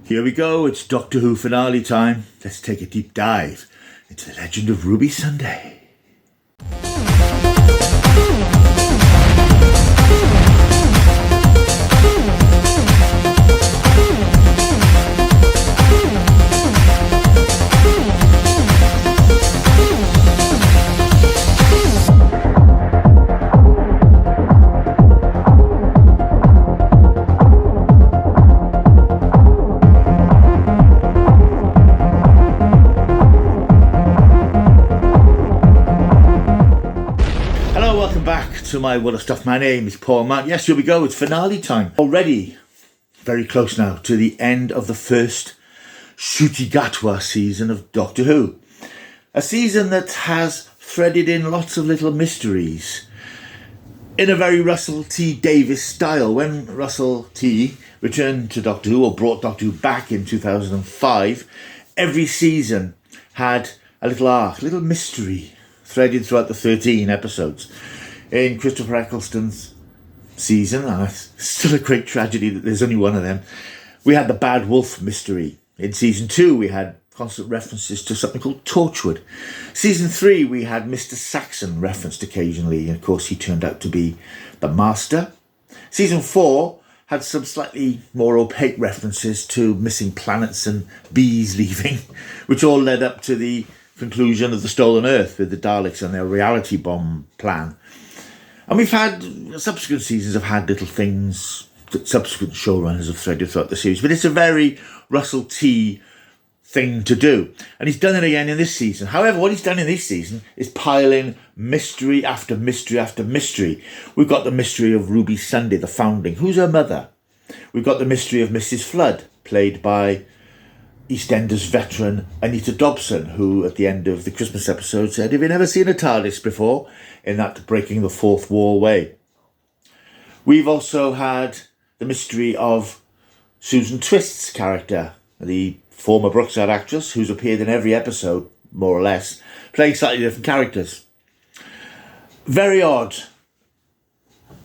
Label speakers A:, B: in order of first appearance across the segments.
A: Here we go, it's Doctor Who finale time. Let's take a deep dive into the legend of Ruby Sunday. To my world of stuff. My name is Paul Matt. Yes, here we go. It's finale time. Already very close now to the end of the first Ncuti Gatwa season of Doctor Who. A season that has threaded in lots of little mysteries in a very Russell T Davies style. When Russell T returned to Doctor Who, or brought Doctor Who back in 2005, every season had a little arc, a little mystery threaded throughout the 13 episodes. In Christopher Eccleston's season, and it's still a great tragedy that there's only one of them, we had the Bad Wolf mystery. In season 2, we had constant references to something called Torchwood. Season 3, we had Mr. Saxon referenced occasionally, and of course he turned out to be the Master. Season 4 had some slightly more opaque references to missing planets and bees leaving, which all led up to the conclusion of the Stolen Earth with the Daleks and their reality bomb plan. And we've had, subsequent seasons have had little things that subsequent showrunners have threaded throughout the series, but it's a very Russell T thing to do. And he's done it again in this season. However, what he's done in this season is pile in mystery after mystery after mystery. We've got the mystery of Ruby Sunday, the founding. Who's her mother? We've got the mystery of Mrs. Flood, played by EastEnders veteran Anita Dobson, who at the end of the Christmas episode said, "Have you never seen a TARDIS before?" in that breaking the fourth wall way. We've also had the mystery of Susan Twist's character, the former Brookside actress who's appeared in every episode, more or less, playing slightly different characters. Very odd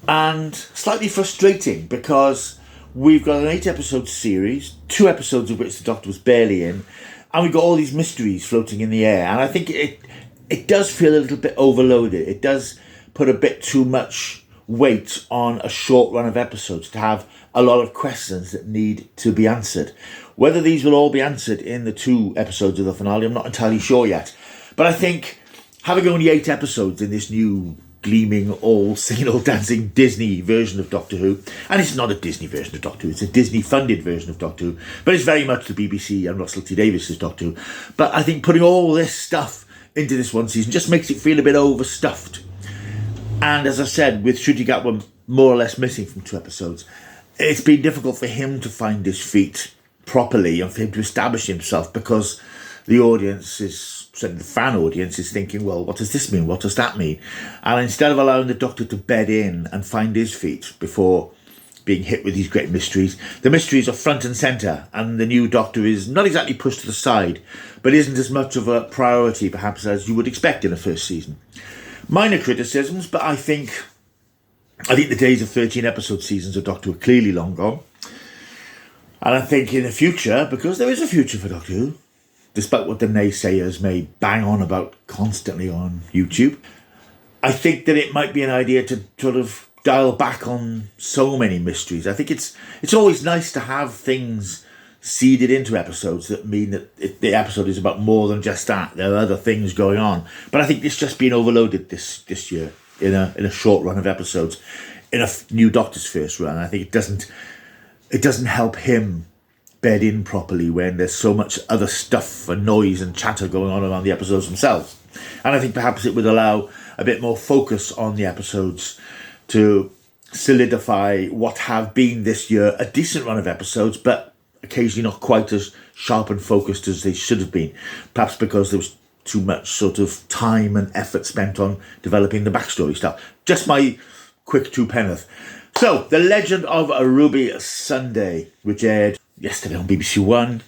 A: and slightly frustrating, because we've got an 8-episode series, 2 episodes of which the Doctor was barely in, and we've got all these mysteries floating in the air. And I think it does feel a little bit overloaded. It does put a bit too much weight on a short run of episodes to have a lot of questions that need to be answered. Whether these will all be answered in the 2 episodes of the finale, I'm not entirely sure yet. But I think having only 8 episodes in this new gleaming, all singing, all dancing Disney version of Doctor Who, and it's not a Disney version of Doctor Who, it's a Disney funded version of Doctor Who, but it's very much the BBC and Russell T Davies' Doctor Who. But I think putting all this stuff into this one season just makes it feel a bit overstuffed. And as I said, with Ncuti Gatwa more or less missing from 2 episodes, it's been difficult for him to find his feet properly and for him to establish himself, because the audience is, certainly the fan audience, is thinking, well, what does this mean? What does that mean? And instead of allowing the Doctor to bed in and find his feet before being hit with these great mysteries, the mysteries are front and centre, and the new Doctor is not exactly pushed to the side, but isn't as much of a priority perhaps as you would expect in a first season. Minor criticisms, but I think the days of 13-episode seasons of Doctor Who are clearly long gone. And I think in the future, because there is a future for Doctor Who, despite what the naysayers may bang on about constantly on YouTube, I think that it might be an idea to sort of dial back on so many mysteries. I think it's always nice to have things seeded into episodes that mean that the episode is about more than just that. There are other things going on. But I think it's just been overloaded this year in a short run of episodes, in a new Doctor's first run. I think it doesn't help him bed in properly when there's so much other stuff and noise and chatter going on around the episodes themselves. And I think perhaps it would allow a bit more focus on the episodes to solidify what have been this year a decent run of episodes, but occasionally not quite as sharp and focused as they should have been. Perhaps because there was too much sort of time and effort spent on developing the backstory stuff. Just my quick 2 penn'orth. So, The Legend of Ruby Sunday, which aired yesterday on BBC One,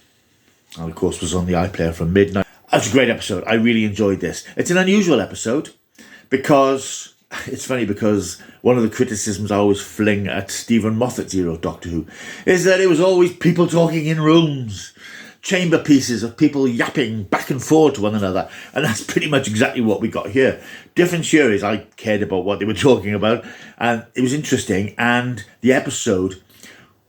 A: and of course was on the iPlayer from midnight. That's a great episode. I really enjoyed this. It's an unusual episode because it's funny because one of the criticisms I always fling at Stephen Moffat's era of Doctor Who is that it was always people talking in rooms, chamber pieces of people yapping back and forth to one another. And that's pretty much exactly what we got here. Different series, I cared about what they were talking about, and it was interesting. And the episode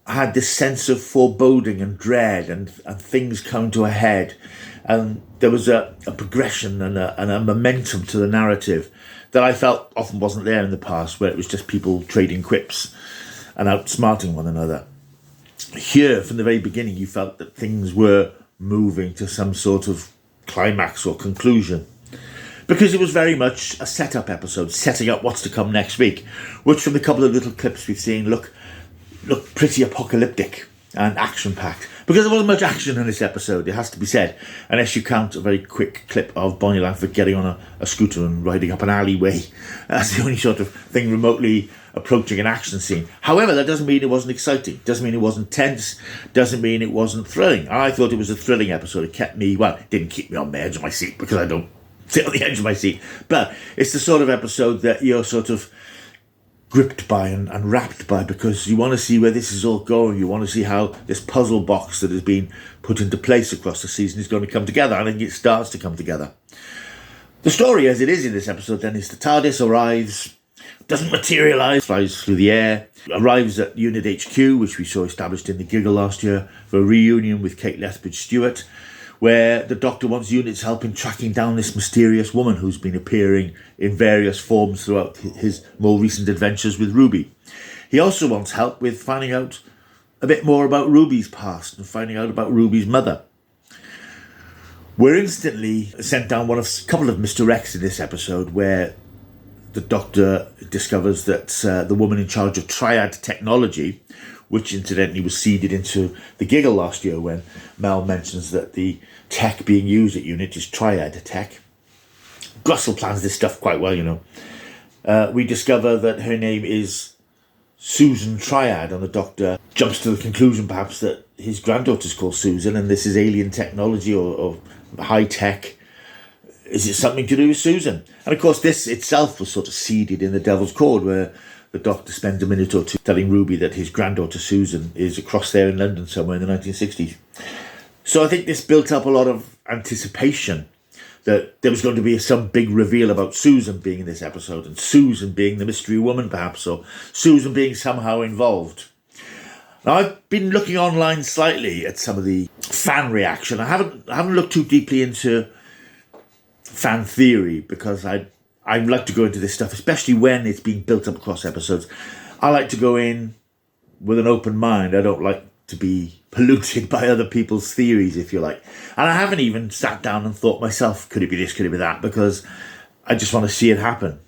A: had this sense of foreboding and dread and things coming to a head. And there was a progression and a momentum to the narrative that I felt often wasn't there in the past, where it was just people trading quips and outsmarting one another. Here, from the very beginning, you felt that things were moving to some sort of climax or conclusion, because it was very much a setup episode, setting up what's to come next week, which from the couple of little clips we've seen look pretty apocalyptic and action-packed. Because there wasn't much action in this episode, it has to be said, unless you count a very quick clip of Bonnie Langford getting on a scooter and riding up an alleyway. That's the only sort of thing remotely approaching an action scene. However, that doesn't mean it wasn't exciting, doesn't mean it wasn't tense, doesn't mean it wasn't thrilling. I thought it was a thrilling episode. It kept me, well, it didn't keep me on the edge of my seat because I don't sit on the edge of my seat, but it's the sort of episode that you're sort of gripped by and wrapped by, because you want to see where this is all going. You want to see how this puzzle box that has been put into place across the season is going to come together. And I think it starts to come together. The story as it is in this episode then is the TARDIS arrives, doesn't materialise, flies through the air, arrives at Unit HQ, which we saw established in the Giggle last year, for a reunion with Kate Lethbridge-Stewart, where the Doctor wants Unit's help in tracking down this mysterious woman who's been appearing in various forms throughout his more recent adventures with Ruby. He also wants help with finding out a bit more about Ruby's past and finding out about Ruby's mother. We're instantly sent down a couple of misdirects in this episode, where the Doctor discovers that the woman in charge of Triad technology, which incidentally was seeded into the Giggle last year when Mel mentions that the tech being used at Unit is Triad tech. Grussell plans this stuff quite well, you know. We discover that her name is Susan Triad, and the Doctor jumps to the conclusion perhaps that his granddaughter's called Susan, and this is alien technology or high tech. Is it something to do with Susan? And of course this itself was sort of seeded in the Devil's Cord, where the Doctor spends a minute or two telling Ruby that his granddaughter Susan is across there in London somewhere in the 1960s. So I think this built up a lot of anticipation that there was going to be some big reveal about Susan being in this episode, and Susan being the mystery woman perhaps, or Susan being somehow involved. Now, I've been looking online slightly at some of the fan reaction. I haven't looked too deeply into fan theory, because I like to go into this stuff, especially when it's being built up across episodes. I like to go in with an open mind. I don't like to be polluted by other people's theories, if you like. And I haven't even sat down and thought myself, could it be this, could it be that? Because I just want to see it happen.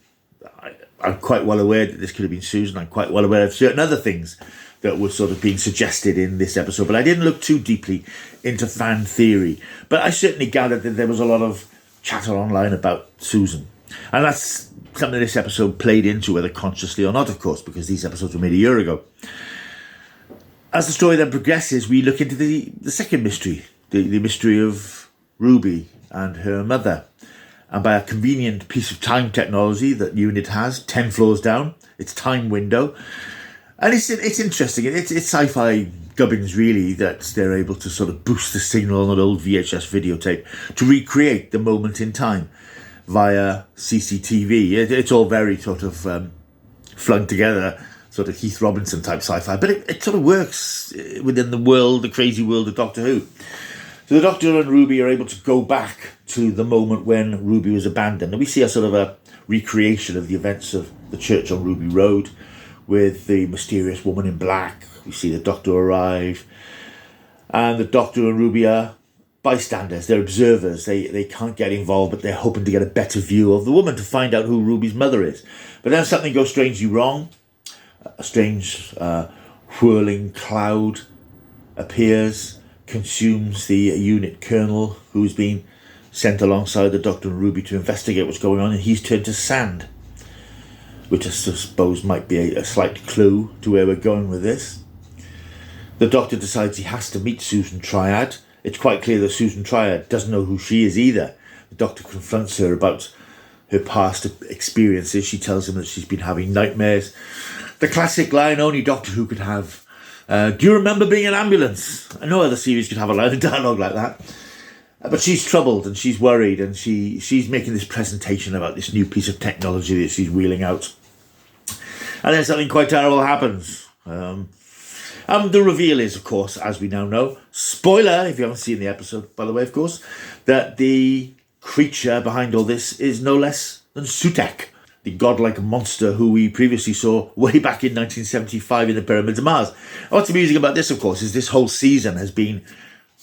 A: I'm quite well aware that this could have been Susan. I'm quite well aware of certain other things that were sort of being suggested in this episode. But I didn't look too deeply into fan theory. But I certainly gathered that there was a lot of chatter online about Susan. And that's something this episode played into, whether consciously or not, of course, because these episodes were made a year ago. As the story then progresses, we look into the second mystery, the mystery of Ruby and her mother. And by a convenient piece of time technology that Unit has, 10 floors down, its time window. And it's interesting. It's sci-fi gubbins, really, that they're able to sort of boost the signal on an old VHS videotape to recreate the moment in time via CCTV. It's all very sort of flung together, sort of Heath Robinson type sci-fi, but it sort of works within the crazy world of Doctor Who. So the Doctor and Ruby are able to go back to the moment when Ruby was abandoned, and we see a sort of a recreation of the events of the church on Ruby Road with the mysterious woman in black. We see the Doctor arrive, and the Doctor and Ruby are bystanders, they're observers, they can't get involved, but they're hoping to get a better view of the woman to find out who Ruby's mother is. But then something goes strangely wrong. A strange whirling cloud appears, consumes the Unit colonel who's been sent alongside the Doctor and Ruby to investigate what's going on, and he's turned to sand, which I suppose might be a slight clue to where we're going with this. The Doctor decides he has to meet Susan Triad. It's quite clear that Susan Triad doesn't know who she is either. The Doctor confronts her about her past experiences. She tells him that she's been having nightmares. The classic line only Doctor Who could have. Do you remember being an ambulance? No other series could have a line of dialogue like that. But she's troubled and she's worried, and she's making this presentation about this new piece of technology that she's wheeling out. And then something quite terrible happens. The reveal is, of course, as we now know, spoiler if you haven't seen the episode, by the way, of course, that the creature behind all this is no less than Sutekh, the godlike monster who we previously saw way back in 1975 in the Pyramids of Mars. What's amusing about this, of course, is this whole season has been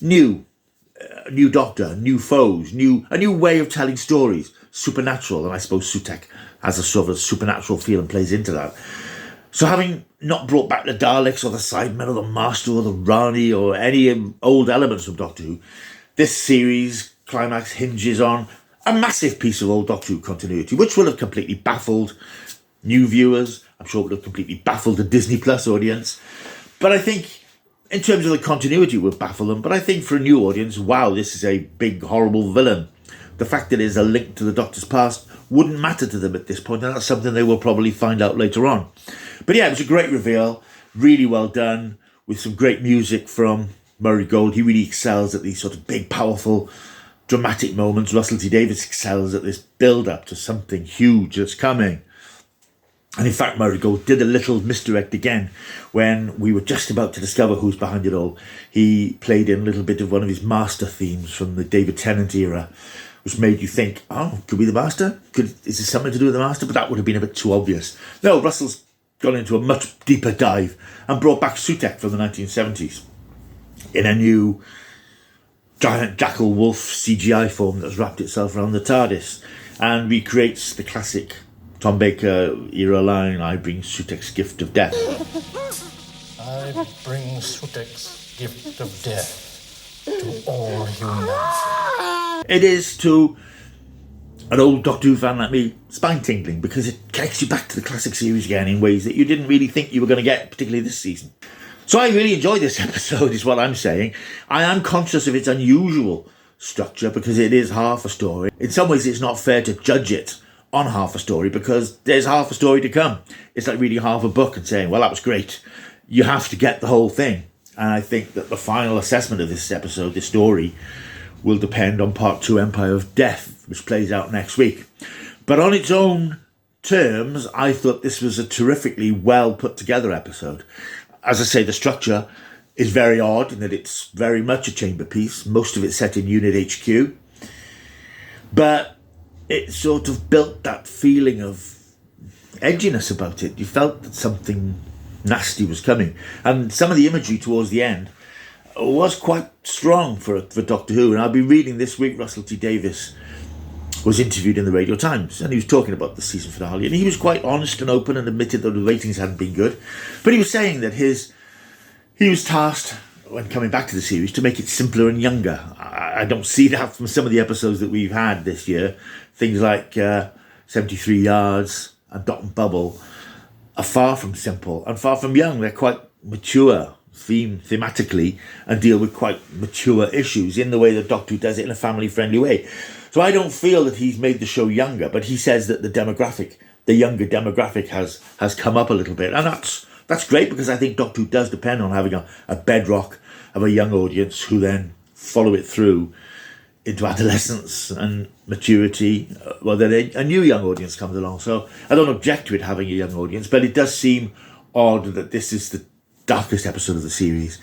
A: new. A new Doctor, new foes, a new way of telling stories, supernatural, and I suppose Sutekh has a sort of supernatural feel and plays into that. So having not brought back the Daleks or the Cybermen or the Master or the Rani or any old elements of Doctor Who, this series climax hinges on a massive piece of old Doctor Who continuity, which will have completely baffled new viewers. I'm sure it will have completely baffled the Disney Plus audience. But I think in terms of the continuity, it would baffle them. But I think for a new audience, wow, this is a big, horrible villain. The fact that it is a link to the Doctor's past wouldn't matter to them at this point, and that's something they will probably find out later on. But yeah, it was a great reveal, really well done, with some great music from Murray Gold. He really excels at these sort of big, powerful, dramatic moments. Russell T Davies excels at this build-up to something huge that's coming. And in fact, Murray Gold did a little misdirect again when we were just about to discover who's behind it all. He played in a little bit of one of his Master themes from the David Tennant era, which made you think, oh, could be the Master? Is this something to do with the Master? But that would have been a bit too obvious. No, Russell's gone into a much deeper dive and brought back Sutekh from the 1970s in a new giant jackal wolf CGI form that's wrapped itself around the TARDIS and recreates the classic Tom Baker era line, I bring Sutekh's gift of death.
B: I bring Sutekh's gift of death to all humanity.
A: It is, to an old Doctor Who fan like me, spine-tingling, because it connects you back to the classic series again in ways that you didn't really think you were going to get, particularly this season. So I really enjoyed this episode, is what I'm saying. I am conscious of its unusual structure because it is half a story. In some ways, it's not fair to judge it on half a story because there's half a story to come. It's like reading half a book and saying, well, that was great. You have to get the whole thing. And I think that the final assessment of this episode, this story, will depend on Part 2, Empire of Death, which plays out next week. But on its own terms, I thought this was a terrifically well put together episode. As I say, the structure is very odd in that it's very much a chamber piece. Most of it set in Unit HQ. But it sort of built that feeling of edginess about it. You felt that something nasty was coming. And some of the imagery towards the end was quite strong for Doctor Who. And I'll be reading this week, Russell T Davies was interviewed in the Radio Times, and he was talking about the season finale, and he was quite honest and open and admitted that the ratings hadn't been good. But he was saying that he was tasked, when coming back to the series, to make it simpler and younger. I don't see that from some of the episodes that we've had this year. Things like 73 Yards and Dot and Bubble are far from simple and far from young. They're quite mature thematically and deal with quite mature issues in the way that Doctor Who does it in a family-friendly way. So I don't feel that he's made the show younger, but he says that the younger demographic has come up a little bit. And that's great, because I think Doctor Who does depend on having a bedrock of a young audience who then follow it through into adolescence and maturity. Well, then a new young audience comes along. So I don't object to it having a young audience, but it does seem odd that this is the darkest episode of the series,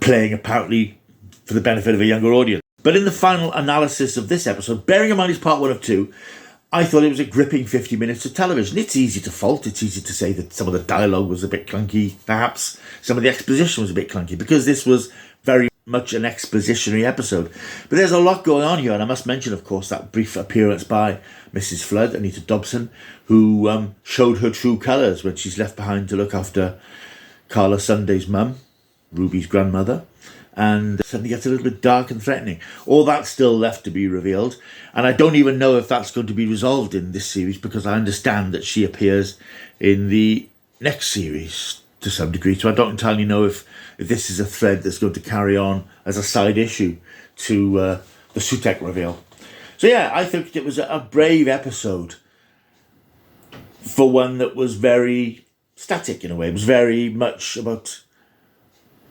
A: playing apparently for the benefit of a younger audience. But in the final analysis of this episode, bearing in mind it's part 1 of 2, I thought it was a gripping 50 minutes of television. It's easy to fault. It's easy to say that some of the dialogue was a bit clunky, perhaps. Some of the exposition was a bit clunky, because this was very much an expositionary episode. But there's a lot going on here, and I must mention, of course, that brief appearance by Mrs. Flood, Anita Dobson, who showed her true colours when she's left behind to look after Carla Sunday's mum, Ruby's grandmother, and suddenly gets a little bit dark and threatening. All that's still left to be revealed, and I don't even know if that's going to be resolved in this series, because I understand that she appears in the next series to some degree, so I don't entirely know if this is a thread that's going to carry on as a side issue to the Sutekh reveal. So yeah, I think it was a brave episode for one that was very static in a way. It was very much about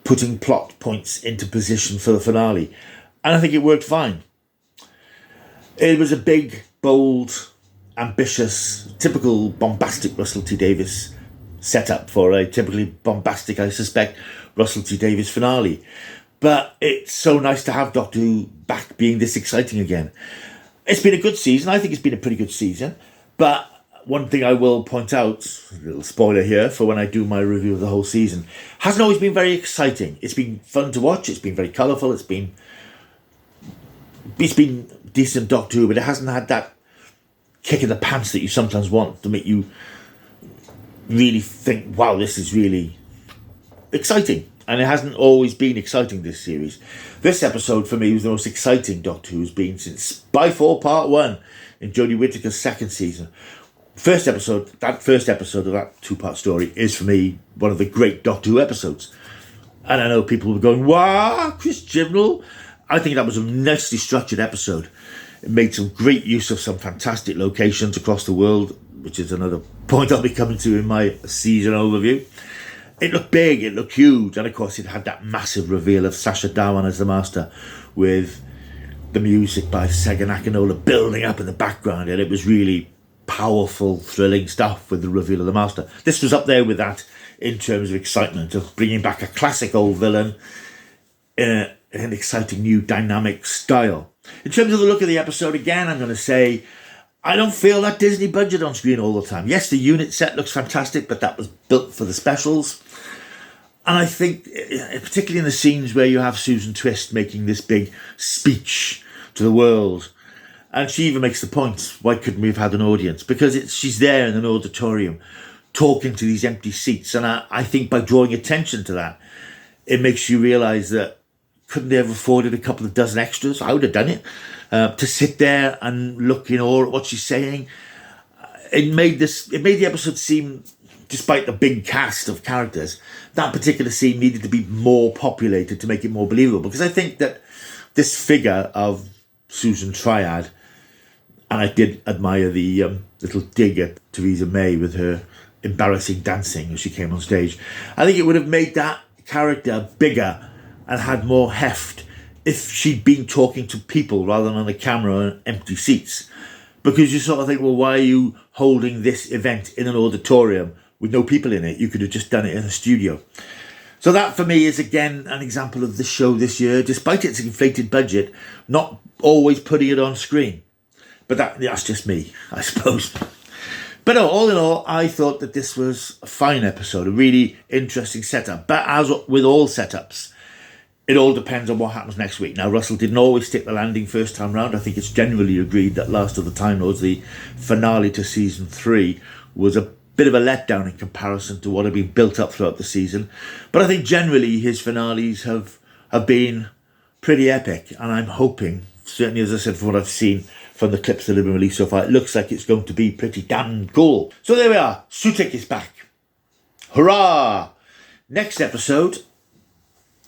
A: putting plot points into position for the finale. And I think it worked fine. It was a big, bold, ambitious, typical bombastic Russell T Davies setup for a typically bombastic, I suspect, Russell T Davies finale. But it's so nice to have Doctor Who back being this exciting again. It's been a good season. I think it's been a pretty good season. But one thing I will point out, a little spoiler here for when I do my review of the whole season, hasn't always been very exciting. It's been fun to watch. It's been very colourful. It's been decent Doctor Who, but it hasn't had that kick in the pants that you sometimes want to make you really think, wow, this is really exciting. And it hasn't always been exciting, this series. This episode, for me, was the most exciting Doctor Who's been since, by far, Part 1 in Jodie Whittaker's second season. That first episode of that two-part story is, for me, one of the great Doctor Who episodes. And I know people were going, wow, Chris Chibnall. I think that was a nicely structured episode. It made some great use of some fantastic locations across the world, which is another point I'll be coming to in my season overview. It looked big, it looked huge, and of course it had that massive reveal of Sacha Dhawan as the Master with the music by Sega Nakanola building up in the background, and it was really powerful, thrilling stuff with the reveal of the Master. This was up there with that in terms of excitement of bringing back a classic old villain in an exciting new dynamic style. In terms of the look of the episode, again, I'm going to say I don't feel that Disney budget on screen all the time. Yes, the unit set looks fantastic, but that was built for the specials. And I think, particularly in the scenes where you have Susan Twist making this big speech to the world, and she even makes the point, why couldn't we have had an audience? Because she's there in an auditorium talking to these empty seats. And I think by drawing attention to that, it makes you realise that couldn't they have afforded a couple of dozen extras? I would have done it. To sit there and look in awe at what she's saying. It made the episode seem, despite the big cast of characters, that particular scene needed to be more populated to make it more believable. Because I think that this figure of Susan Triad, and I did admire the little dig at Theresa May with her embarrassing dancing as she came on stage. I think it would have made that character bigger and had more heft if she'd been talking to people rather than on a camera and empty seats. Because you sort of think, well, why are you holding this event in an auditorium with no people in it? You could have just done it in a studio. So that, for me, is again an example of the show this year, despite its inflated budget, not always putting it on screen. But that's just me, I suppose. But no, all in all, I thought that this was a fine episode, a really interesting setup. But as with all setups, it all depends on what happens next week. Now, Russell didn't always stick the landing first time round. I think it's generally agreed that Last of the Time Lords, the finale to season 3, was a bit of a letdown in comparison to what had been built up throughout the season. But I think generally his finales have been pretty epic. And I'm hoping, certainly as I said, from what I've seen from the clips that have been released so far, it looks like it's going to be pretty damn cool. So there we are. Sutik is back. Hurrah! Next episode,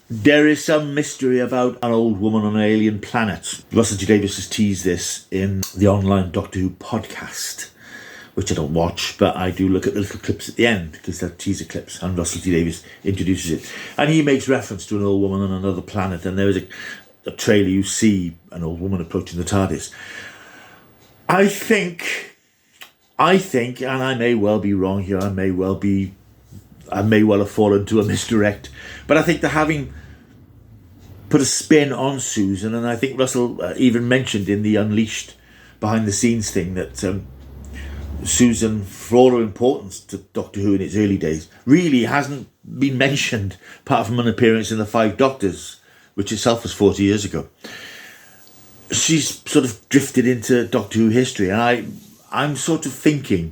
A: there is some mystery about an old woman on an alien planet. Russell T Davies has teased this in the online Doctor Who podcast, which I don't watch, but I do look at the little clips at the end, because they're teaser clips, and Russell T Davies introduces it. And he makes reference to an old woman on another planet, and there is a trailer you see an old woman approaching the TARDIS. I think, and I may well be wrong here, I may well have fallen to a misdirect, but I think they're having put a spin on Susan, and I think Russell even mentioned in the Unleashed behind the scenes thing that Susan, for all her importance to Doctor Who in its early days, really hasn't been mentioned apart from an appearance in The Five Doctors, which itself was 40 years ago. She's sort of drifted into Doctor Who history, and I'm sort of thinking,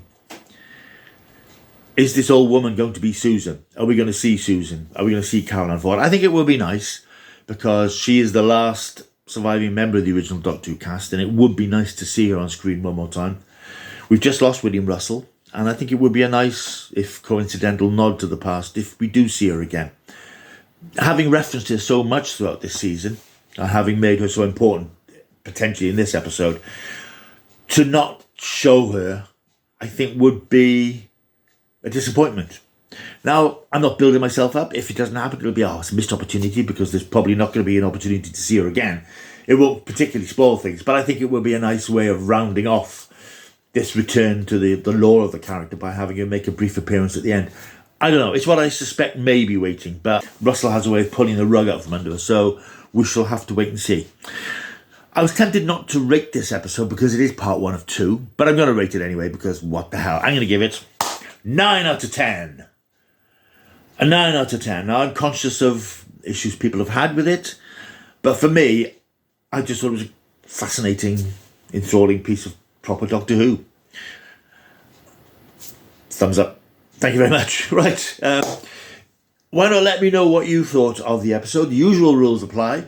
A: is this old woman going to be Susan? Are we going to see Susan? Are we going to see Caroline Ford? I think it will be nice, because she is the last surviving member of the original Doctor Who cast, and it would be nice to see her on screen one more time. We've just lost William Russell, and I think it would be a nice, if coincidental, nod to the past if we do see her again. Having referenced her so much throughout this season, and having made her so important potentially in this episode, to not show her, I think would be a disappointment. Now, I'm not building myself up. If it doesn't happen, it'll be it's a missed opportunity, because there's probably not going to be an opportunity to see her again. It won't particularly spoil things, but I think it will be a nice way of rounding off this return to the lore of the character by having her make a brief appearance at the end. I don't know. It's what I suspect may be waiting, but Russell has a way of pulling the rug out from under her, so we shall have to wait and see. I was tempted not to rate this episode because it is part 1 of 2, but I'm going to rate it anyway because what the hell. I'm going to give it 9 out of 10. A 9 out of 10. Now, I'm conscious of issues people have had with it, but for me, I just thought it was a fascinating, enthralling piece of proper Doctor Who. Thumbs up. Thank you very much. Right. Why not let me know what you thought of the episode? The usual rules apply.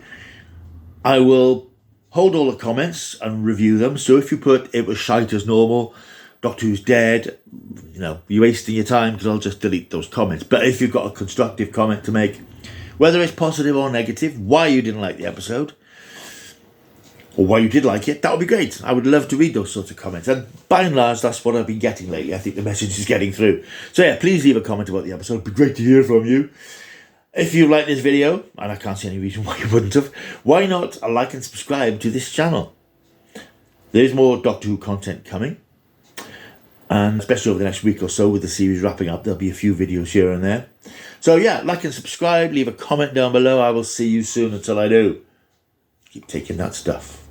A: I will hold all the comments and review them. So if you put "it was shite as normal," "Doctor Who's dead," you're wasting your time, because I'll just delete those comments. But if you've got a constructive comment to make, whether it's positive or negative, why you didn't like the episode, or why you did like it, that would be great. I would love to read those sorts of comments. And by and large, that's what I've been getting lately. I think the message is getting through. So yeah, please leave a comment about the episode. It'd be great to hear from you. If you like this video, and I can't see any reason why you wouldn't have, why not like and subscribe to this channel? There's more Doctor Who content coming. And especially over the next week or so with the series wrapping up, there'll be a few videos here and there. So yeah, like and subscribe, leave a comment down below. I will see you soon. Until I do, keep taking that stuff.